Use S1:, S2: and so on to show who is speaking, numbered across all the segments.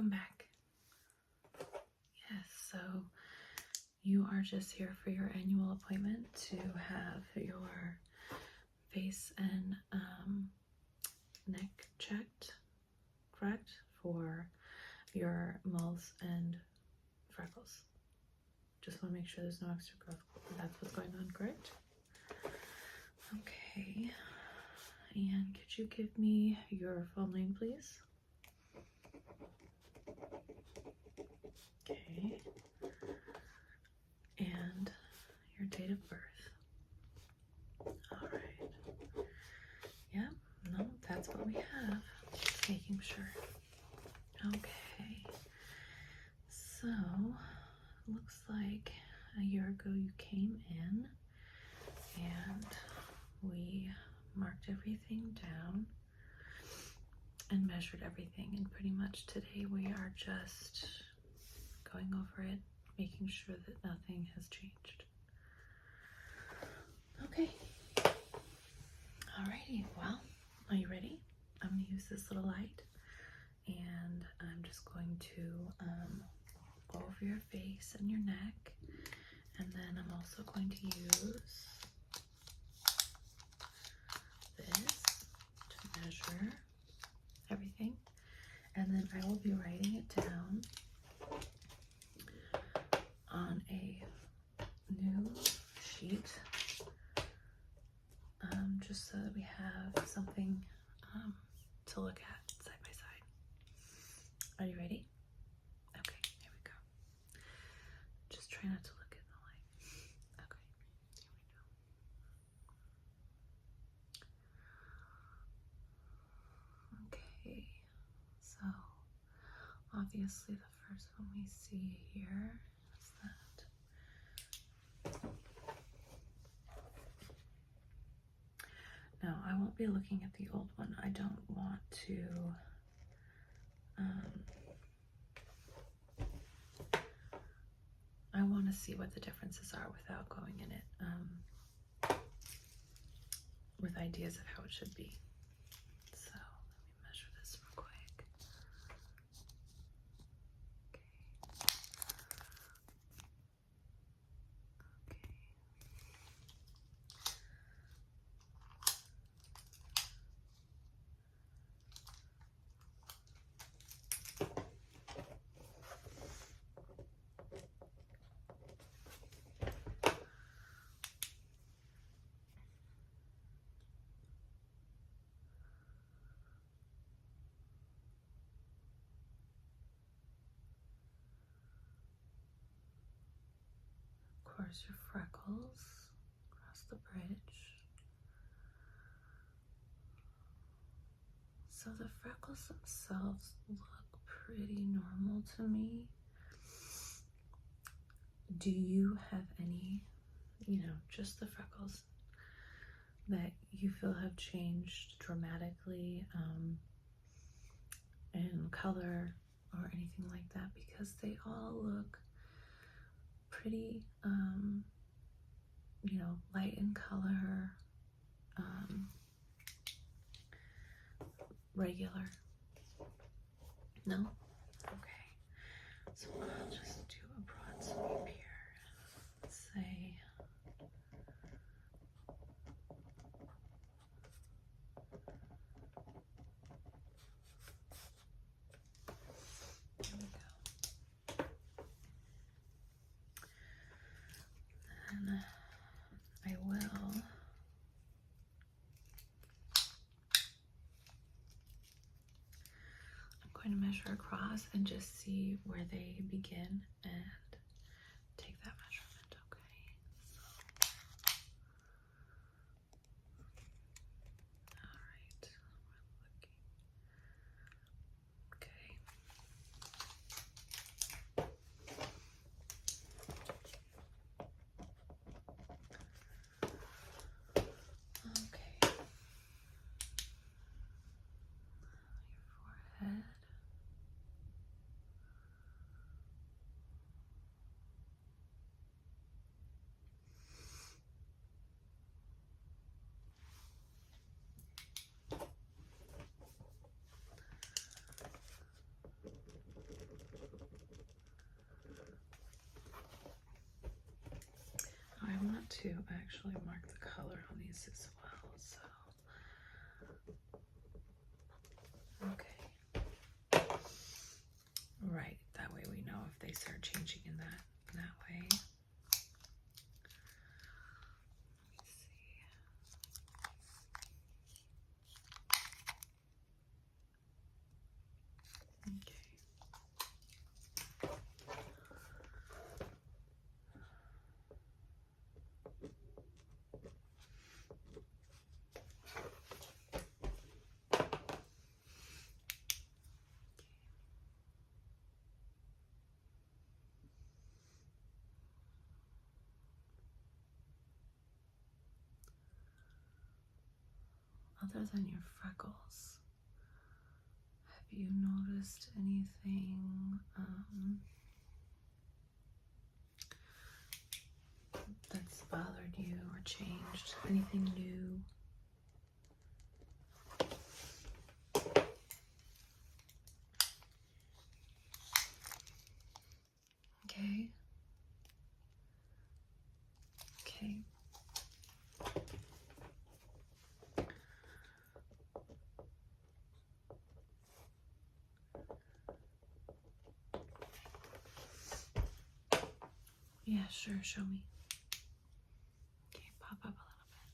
S1: welcome back. Yes, so you are just here for your annual appointment to have your face and neck checked, correct? For your moles and freckles. Just want to make sure there's no extra growth. That's what's going on, correct? Okay. And could you give me your full name, please? Okay. And your date of birth. All right. Yeah, no, that's what we have. Just making sure. Okay. So, looks like a year ago you came in and we marked everything down and measured everything, and pretty much today we are just going over it, making sure that nothing has changed. Okay. Alrighty, well, are you ready? I'm going to use this little light and I'm just going to go over your face and your neck, and then I'm also going to use this to measure everything, and then I will be writing it down on a new sheet, just so that we have something to look at side by side. Are you ready? Okay, here we go. Just try not to look in the light. Okay, here we go. Okay, so obviously the first one we see here is that. Now, I won't be looking at the old one. I don't want to I want to see what the differences are without going in it with ideas of how it should be. So let me measure this real quick. Of course, your freckles across the bridge. So the freckles themselves look pretty normal to me. Do you have any, just the freckles that you feel have changed dramatically in color or anything like that? Because they all look pretty, light in color, regular. No? Okay. So I'll just do a broad sweep here. Let's say there we go. Then I will going to measure across and just see where they begin and take that measurement, okay? So, all right, we're looking, okay. Okay. Your forehead. to actually mark the color on these as well, so. Okay. Right, that way we know if they start changing in that way. Let me see. Okay. Other than your freckles, have you noticed anything that's bothered you or changed? Anything new? Okay. Okay. Yeah, sure, show me. Okay, pop up a little bit.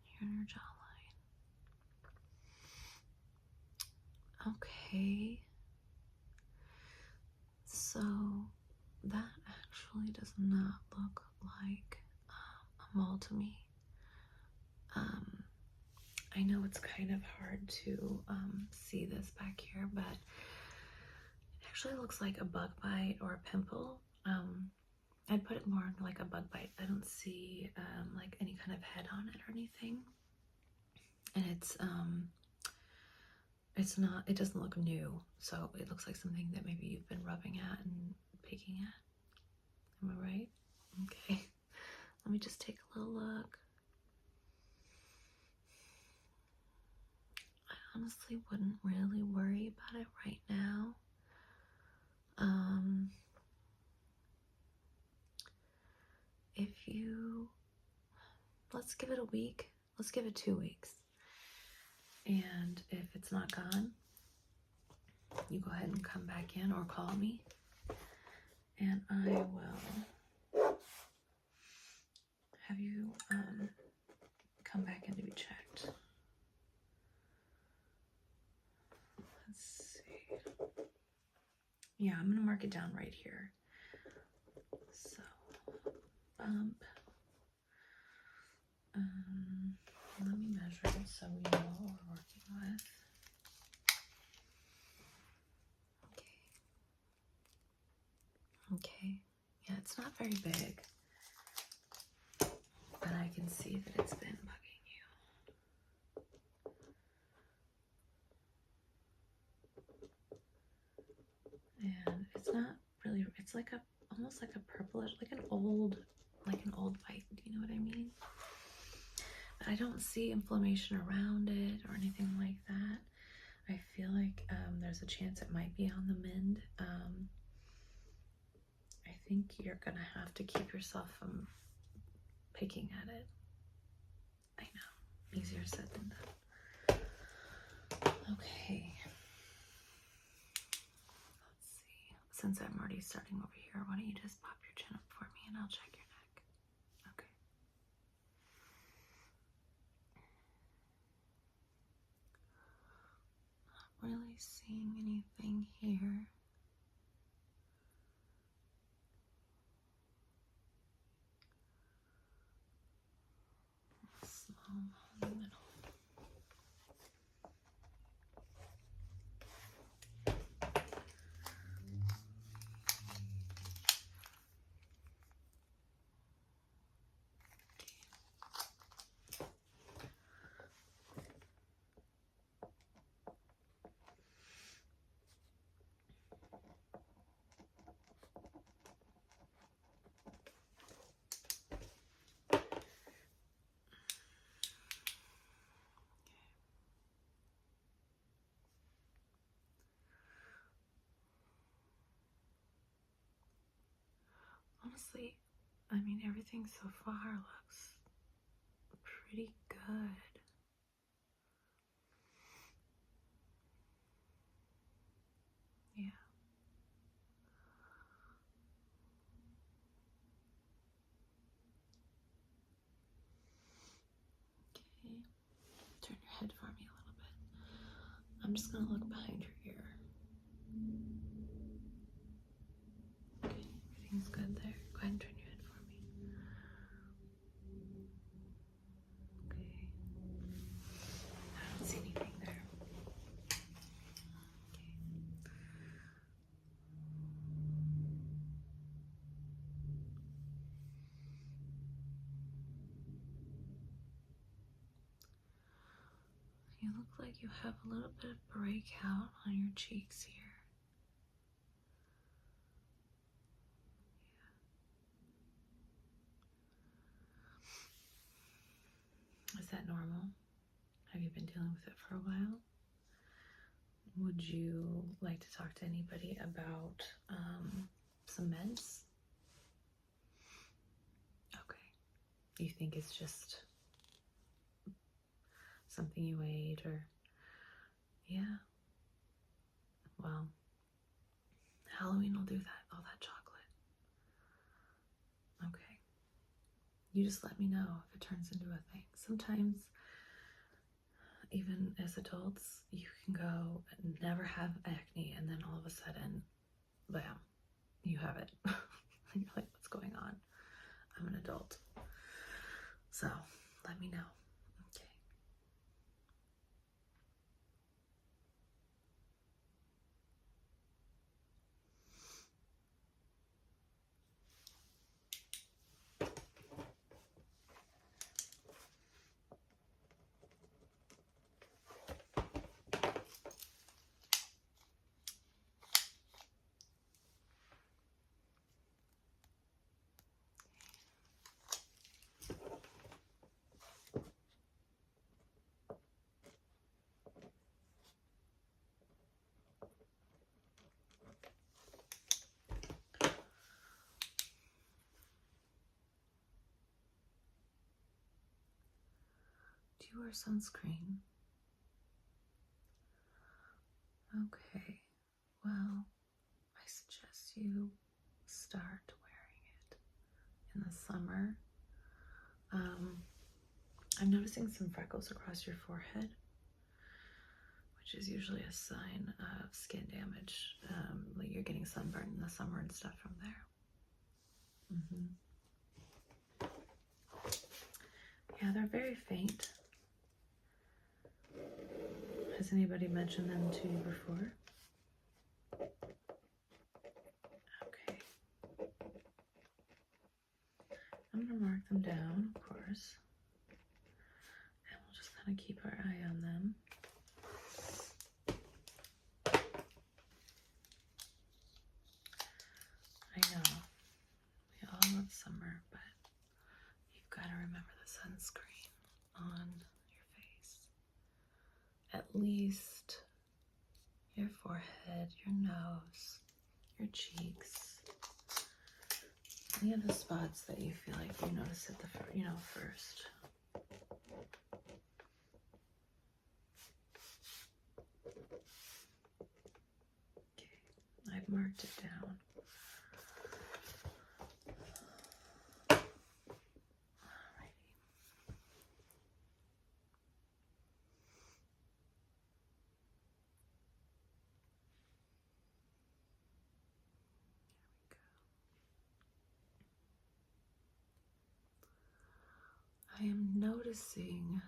S1: Here in your jawline. Okay. So that actually does not look like a mole to me. I know it's kind of hard to see this back here, but it actually looks like a bug bite or a pimple. I'd put it more like a bug bite. I don't see like any kind of head on it or anything. And it's not, it doesn't look new. So it looks like something that maybe you've been rubbing at and picking at. Am I right? Okay. Let me just take a little look. I honestly wouldn't really worry about it right now. If you, let's give it a week. Let's give it 2 weeks. And if it's not gone, you go ahead and come back in or call me. And I will have you come back in to be checked. Let's see. Yeah, I'm gonna mark it down right here. So, bump. Let me measure it so we know what we're working with. Okay. Yeah, it's not very big, but I can see that it's been bugging you. And it's not really, it's like a, almost like a purplish, like an old white, do you know what I mean? But I don't see inflammation around it or anything like that. I feel like there's a chance it might be on the mend. I think you're gonna have to keep yourself from picking at it. I know, easier said than done. Okay. Let's see. Since I'm already starting over here, why don't you just pop your chin up for me and I'll check your neck. Okay. Not really seeing anything here. Small in the middle. Honestly, I mean, everything so far looks pretty good. Yeah. Okay. Turn your head for me a little bit. I'm just going to look behind your ear. Okay, everything's good there. Go ahead and turn your head for me. Okay. I don't see anything there. Okay. You look like you have a little bit of breakout on your cheeks here. Is that normal? Have you been dealing with it for a while? Would you like to talk to anybody about some meds? Okay. You think it's just something you ate or... Yeah. Well, Halloween will do that, all that chocolate. Okay. You just let me know if it turns into a thing. Sometimes, even as adults, you can go and never have acne, and then all of a sudden, bam, you have it. And you're like, what's going on? I'm an adult. So, let me know. Okay. Do you wear sunscreen? Okay, well, I suggest you start wearing it in the summer. I'm noticing some freckles across your forehead, which is usually a sign of skin damage. Like you're getting sunburned in the summer and stuff from there. Yeah, they're very faint. Has anybody mentioned them to you before? Okay. I'm going to mark them down, of course. And we'll just kind of keep our eye on them. I know, we all love summer, but you've got to remember the sunscreen on your face. At least your forehead, your nose, your cheeks. Any of the spots that you feel like you notice at the first. Okay, I've marked it down. I am noticing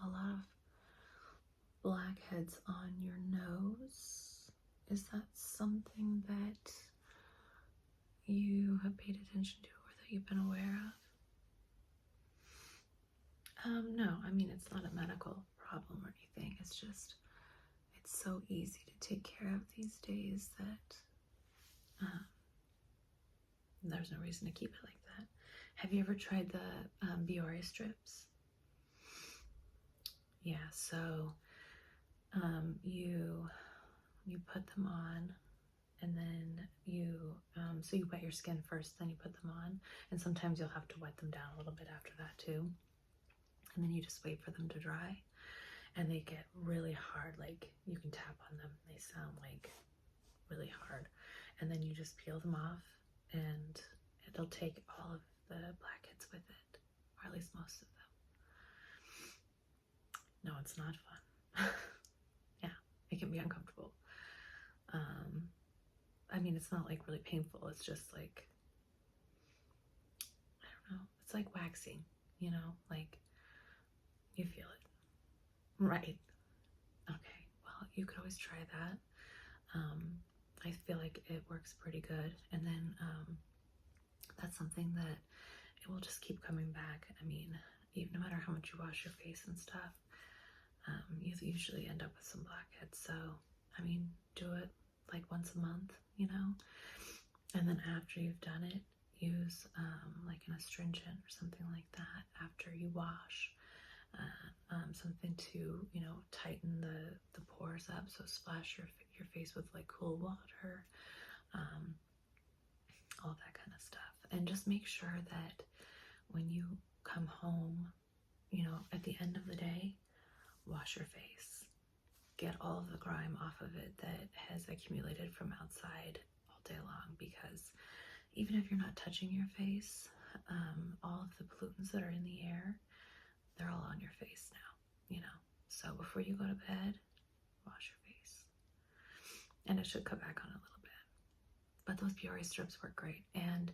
S1: a lot of blackheads on your nose. Is that something that you have paid attention to or that you've been aware of? No, I mean, it's not a medical problem or anything. It's just, it's so easy to take care of these days that there's no reason to keep it like that. Have you ever tried the Biore strips? Yeah, so you put them on and then you, so you wet your skin first, then you put them on. And sometimes you'll have to wet them down a little bit after that too. And then you just wait for them to dry. And they get really hard, like you can tap on them. They sound like really hard. And then you just peel them off, and it'll take all of the blackheads with it, or at least most of them. No, it's not fun. Yeah, it can be uncomfortable. I mean, it's not like really painful. It's just like, I don't know. It's like waxing, you know, like you feel it. Right. Okay. Well, you could always try that. I feel like it works pretty good. And then that's something that it will just keep coming back. I mean, even no matter how much you wash your face and stuff, you usually end up with some blackheads. So, I mean, do it like once a month, you know? And then after you've done it, use like an astringent or something like that after you wash. Something to, you know, tighten the pores up. So splash your face with like cool water, all that kind of stuff. And just make sure that when you come home, you know, at the end of the day, wash your face. Get all of the grime off of it that has accumulated from outside all day long, because even if you're not touching your face, all of the pollutants that are in the air, they're all on your face now, you know. So before you go to bed, wash your face. And it should cut back on a little bit. But those Peoria strips work great. And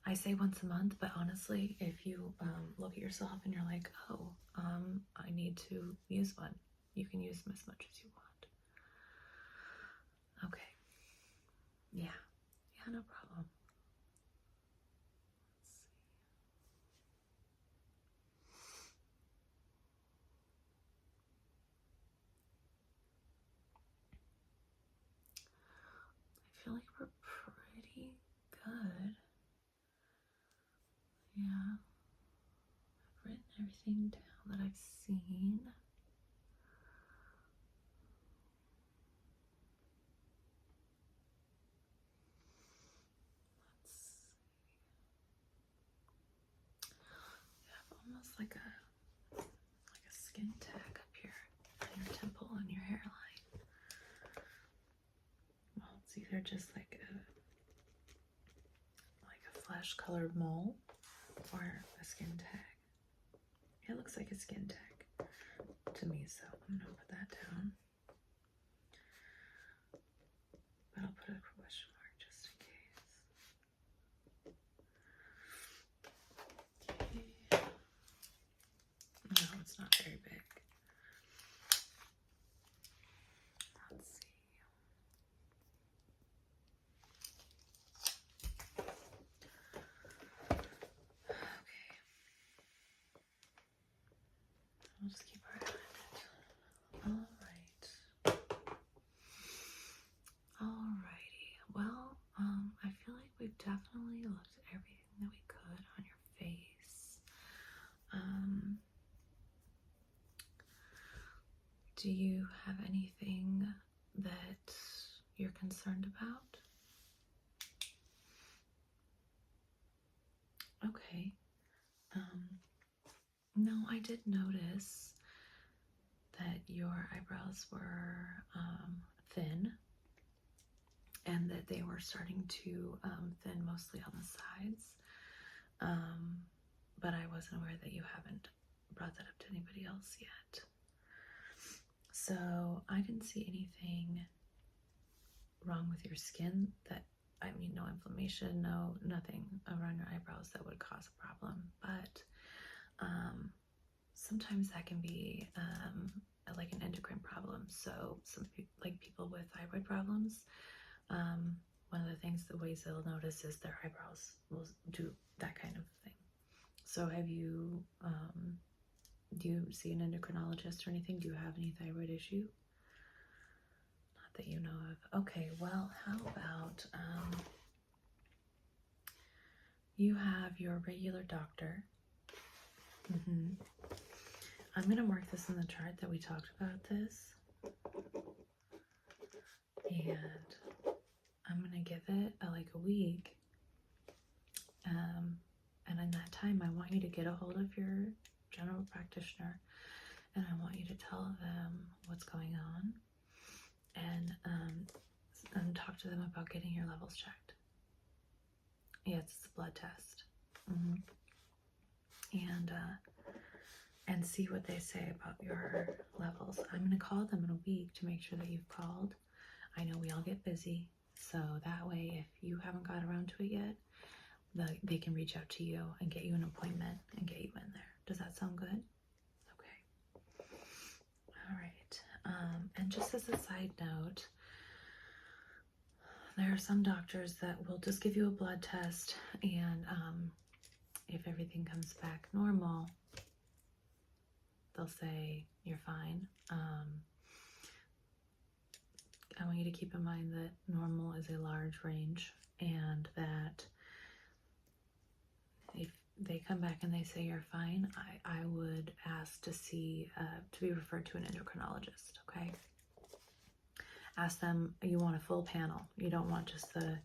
S1: I say once a month, but honestly, if you look at yourself and you're like, oh, I need to use one, you can use them as much as you want. Okay. Yeah. Yeah, no problem. I feel like we're pretty good. Yeah. I've written everything down that I've seen. Let's see. You have almost like a skin tag up here on your temple and your hairline. Well, it's either just like a flesh colored mole or a skin tag. It looks like a skin tag to me, so I'm gonna put that down. But I'll put a question mark just in case. Okay. No, it's not very big. Let's see. Okay. I'll just keep our eye on it. Alrighty. Well, I feel like we've definitely looked at everything that we could on your face. Do you have anything that you're concerned about? Okay. No, I did notice that your eyebrows were thin, and that they were starting to thin mostly on the sides. But I wasn't aware that you haven't brought that up to anybody else yet. So I didn't see anything wrong with your skin. That, I mean, no inflammation, nothing around your eyebrows that would cause a problem. But sometimes that can be like an endocrine problem. So some people with thyroid problems, one of the things, the ways they'll notice is their eyebrows will do that kind of thing. So have you, do you see an endocrinologist or anything? Do you have any thyroid issue? Not that you know of. Okay, well, how about you have your regular doctor. I'm going to mark this in the chart that we talked about this. And I'm going give it like a week. And in that time, I want you to get a hold of your general practitioner, and I want you to tell them what's going on, and talk to them about getting your levels checked. Yes, it's a blood test. And see what they say about your levels. I'm going to call them in a week to make sure that you've called. I know we all get busy, so that way if you haven't got around to it yet, they can reach out to you and get you an appointment and get you in there. Does that sound good? Okay. All right. And just as a side note, there are some doctors that will just give you a blood test, and if everything comes back normal, they'll say you're fine. I want you to keep in mind that normal is a large range, and that if they come back and they say you're fine, I would ask to see, to be referred to an endocrinologist, okay? Ask them, you want a full panel. You don't want just the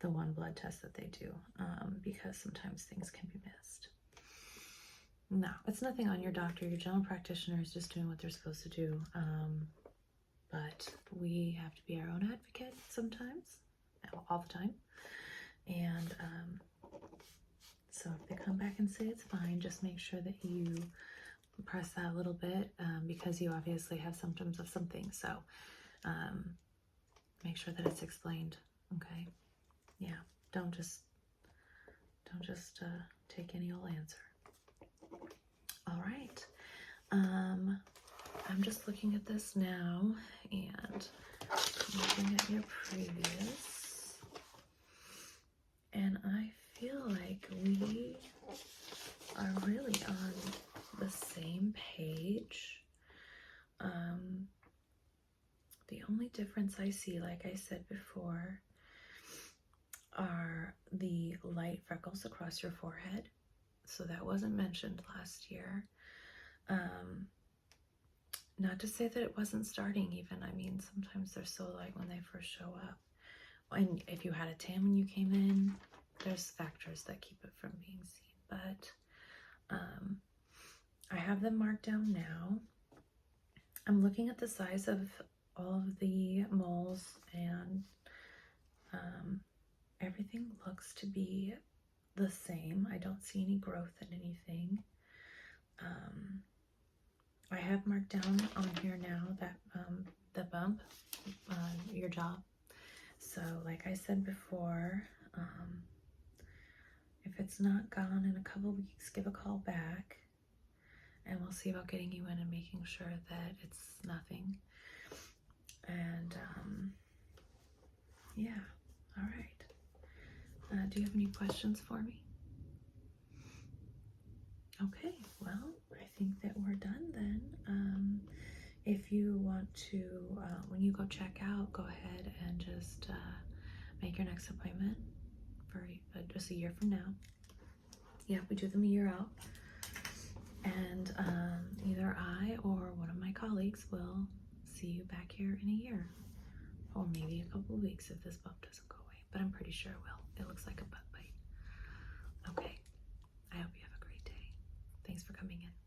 S1: one blood test that they do, because sometimes things can be missed. No, it's nothing on your doctor. Your general practitioner is just doing what they're supposed to do. But we have to be our own advocate sometimes, all the time. And so if they come back and say it's fine, just make sure that you press that a little bit, because you obviously have symptoms of something. So make sure that it's explained. Okay. Yeah. Don't just take any old answer. All right. I'm just looking at this now and looking at your previous, and I feel like we are really on the same page. The only difference I see, like I said before, are the light freckles across your forehead. So that wasn't mentioned last year. Not to say that it wasn't starting even. I mean, sometimes they're so light when they first show up. And if you had a tan when you came in, there's factors that keep it from being seen. But I have them marked down now. I'm looking at the size of all of the moles, and everything looks to be the same. I don't see any growth in anything. I have marked down on here now that the bump on your jaw. So like I said before, if it's not gone in a couple weeks, give a call back and we'll see about getting you in and making sure that it's nothing. And yeah, all right. Do you have any questions for me? Okay, well, I think that we're done then. If you want to, when you go check out, go ahead and just make your next appointment for just a year from now. Yeah, we do them a year out. And either I or one of my colleagues will see you back here in a year, or maybe a couple of weeks if this bump doesn't go away, but I'm pretty sure it will. It looks like a butt bite. Okay, I hope you have a great day. Thanks for coming in.